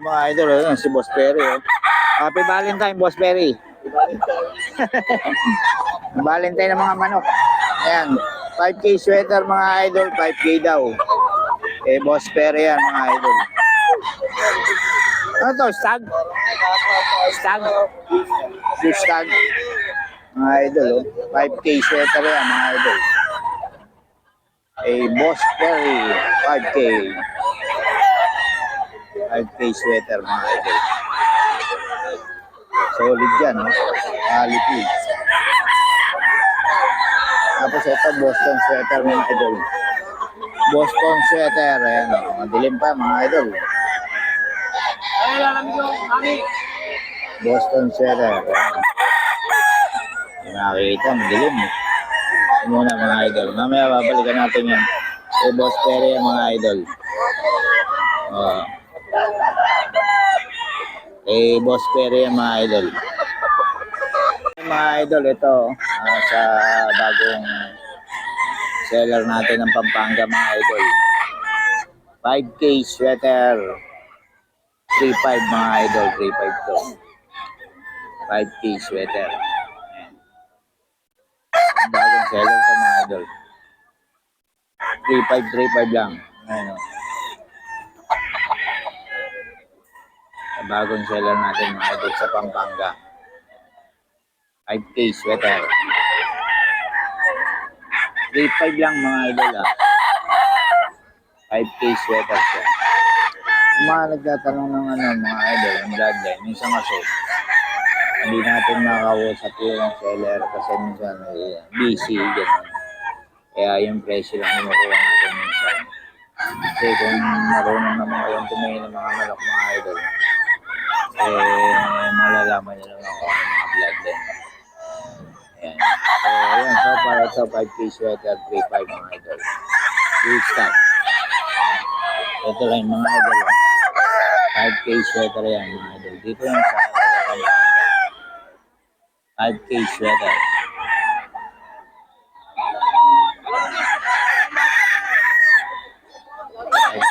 mga idol, ayun, si Boss Perry. Oh. Happy Valentine, Boss Perry. Valentine ng mga manok. Ayan, 5K sweater mga idol, 5K daw. Eh, Boss Perry yan mga idol. Ano to, stag? Stag? Blue stag. Mga idol, oh. 5K sweater yan mga idol. Eh, Boss Perry, 5K. 5K sweater mga idol. Solid yan, no? Quality. Tapos ito, Boston sweater mga idol. Boston sweater, ayan, no? Madilim pa mga idol. Boston sweater. Nakikita, madilim. Muna mga idol. Mamaya babalikan natin yan. Si Boss Perry mga idol. Boss Perry mga idol. Mga idol, ito sa bagong seller natin ng Pampanga mga idol. 5K sweater. 3.5 mga idol. 3.5 to. 5K sweater. Bagong seller sa mga idol. 3.5 lang. Ayan, bagong seller natin mga idol sa Pampanga. 5K sweater. 3.5 lang mga idol 5K sweater siya. Mga nagtatanong ng mga idol, ang bloodline, minsan kasi hindi natin makakausap yung seller kasi minsan busy, gano'n. Kaya yung presyo lang kinukuha natin minsan. Kasi kung marunong naman kayong tumingin ng mga manok mga idol, malalaman nyo naman kung ano mga bloodline. Ayan. So, ayan. So, para ito, 5K sweater, 3.5 mga idol. Huge stock. Ito lang mga idol. 5K sweater yan mga idol. Dito yung sa Pampanga. 5K sweater.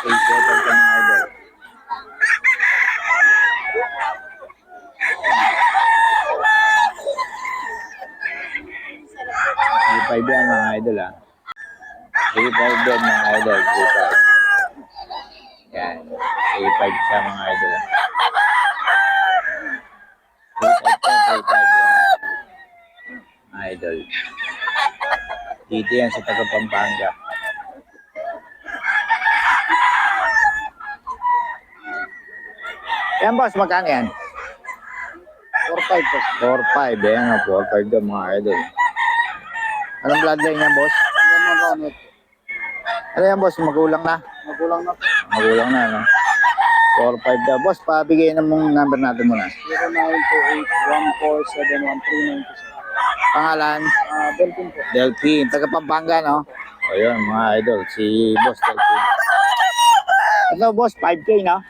Mga idol. 3.5 yan mga idol 3.5 yan mga idol. 3.5. Yan. 3.5 siya mga idol 3.5 yan. Mga idol. Dito yan sa taga Pampanga. Yan boss, magkano yan? 4.5 po. 4.5. Yan 4.5 daw mga idol. Anong bloodline niya, boss? Ano yan, boss? Magulang na? Magulang na po. Magulang na, no? 4.5 daw. Boss, pabigay na mong number natin muna. 0928-1471-397. Pangalan? Delphin po. Delphin. Taga Pampanga, no? Ayun, mga idol. Si Boss Delphin. Ito, boss, 5K, no?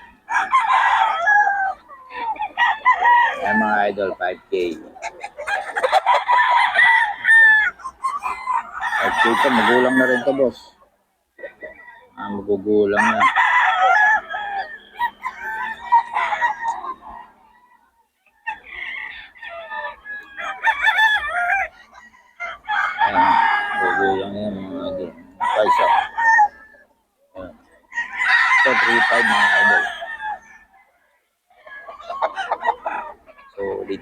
Ayan, mga idol, 5K. 5K ito, magulang na rin ito, boss. Magugulang na. Ayan, magugulang na yan, mga idol. Price up. Ito, 3.5 mga idol. Solid.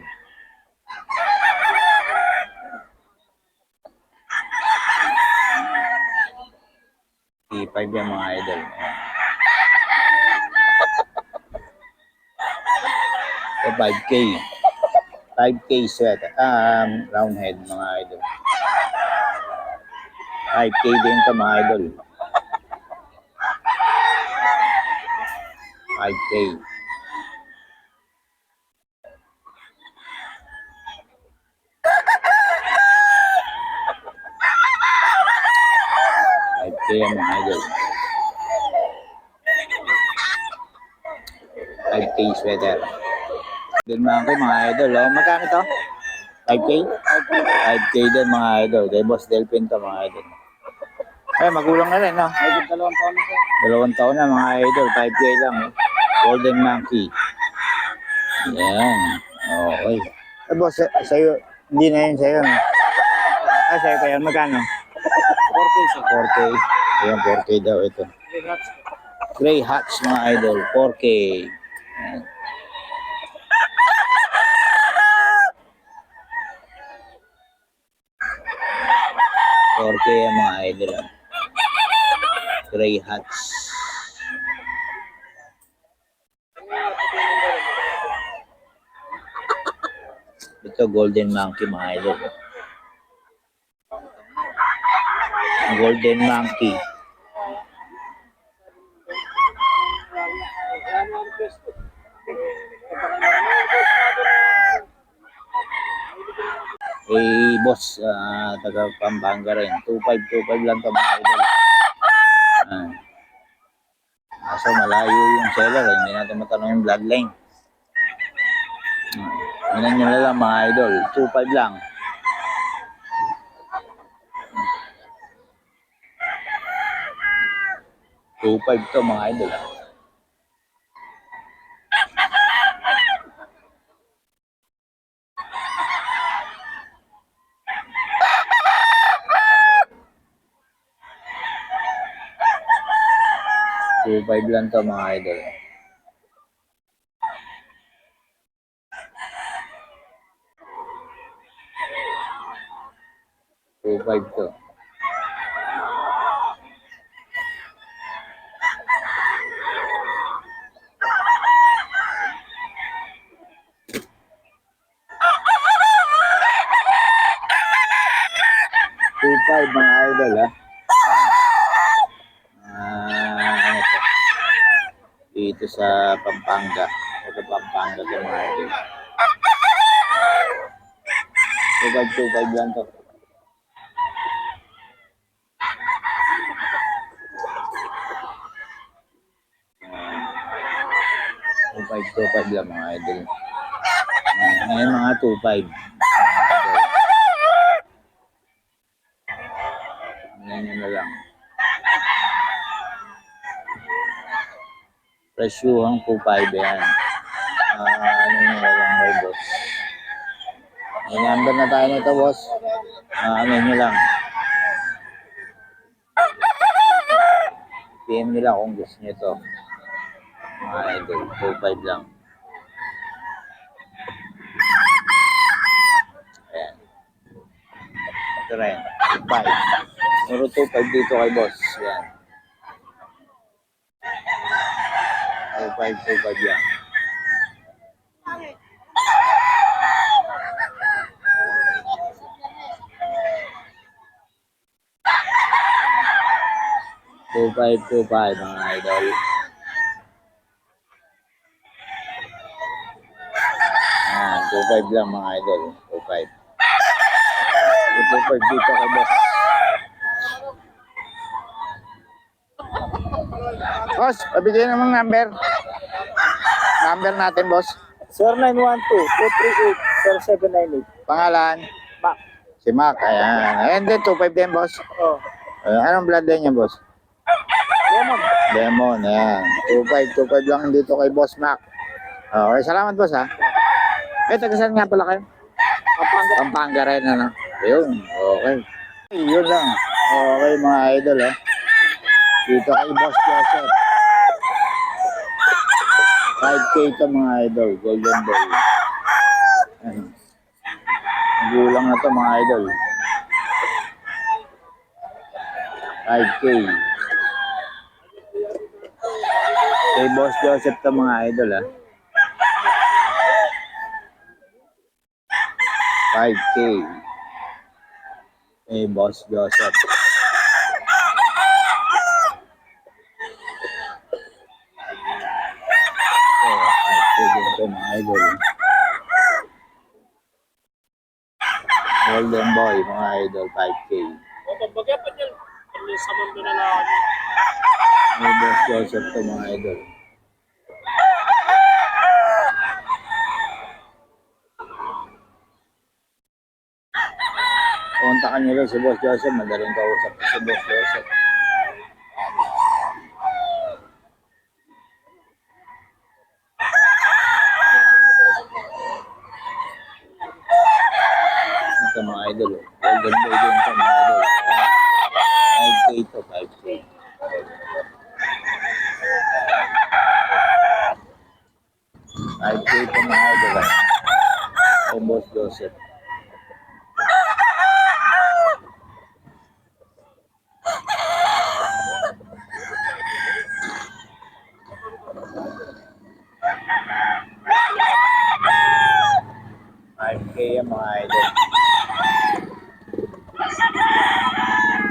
T5 yan mga idol. So 5K. 5K sweat. Round head mga idol. 5K din ito mga idol. 5K. Yan mga idol. 5K sweater. Doon mga idol. Magkano to? 5K? 5K din mga idol. Kay Boss Delphin to mga idol. Ay, magulang na rin, no? 2 taon na siya. 2 taon na mga idol. 5K lang. Golden Monkey. Yan. Okay. Eh, boss, sa'yo, hindi na yun sa'yo. No? Ah, sa'yo pa yan. Magkano? 4K siya. 4K. Ayan, 4K daw ito. Gray Hats, mga idol. 4K. Ayan. K ang mga idol. Gray Hats. Ito, Golden Monkey, mga idol. Golden Monkey. Eh, boss, taga Pampanga rin. 2.5 lang ito, mga idol. Kaso malayo yung seller, hindi natin matanong yung bloodline. Tingnan nyo na lang, mga idol. 2.5 lang. $2.5 to, mga idol. $2.5 lang to, mga idol. $2.5 to. $2.5, mga idol, ha. Ano to? Dito sa Pampanga. Ito Pampanga to, mga idol. 2.5 lang to. $2.5 lang, mga idol. Ngayon, mga 2.5. Ngayon na lang. Presyuhang 2.5 yan. Ano na lang may boss. May number na tayo nito, boss. Ano nyo lang. PM nila kung gusto nyo ito. Mga idol, 2.5 lang. Ayan. Ito rin, 2.5. Puro 2.5 dito kay boss. Ayan. 2.5 yan. $2.5 mga idol. 2.5 lang, mga idol. 2.5. 2.5 dito kay boss. Boss, pabigyan naman number. Number natin, boss. 0912-238-0798. Pangalan? Mac. Si Mac. Ayan. Ayan din, 2.5 din, boss. Oh. Anong bloodline niya, boss? Lemon. Lemon, ayan. 2.5 lang dito kay Boss Mac. Okay, salamat, boss, ha. Taga saan nga pala kayo? Pampanga. Pampanga rin, ano? Ayun, okay. Yun lang. Okay, mga idol, ha. Dito kay Boss Joseph. 5K ito, mga idol. Golden Boy. Ayan. Gulang na to, mga idol. 5K. Kay Boss Joseph to, mga idol, ha. 5K. Kay Boss Joseph. So, 5K din to, mga idol. Golden Boy, mga idol, 5K. O, pagbaga pa dyan. Sa mundo na lang. May Boss Joseph to, mga idol. Kontakan nyo lang si Boss Joseph. Madaling kausap si Boss Joseph. idol. Golden boy din ito mga idol. 5K to, 5K. 5K to mga idol. Ay, Boss Joseph. K mga idol.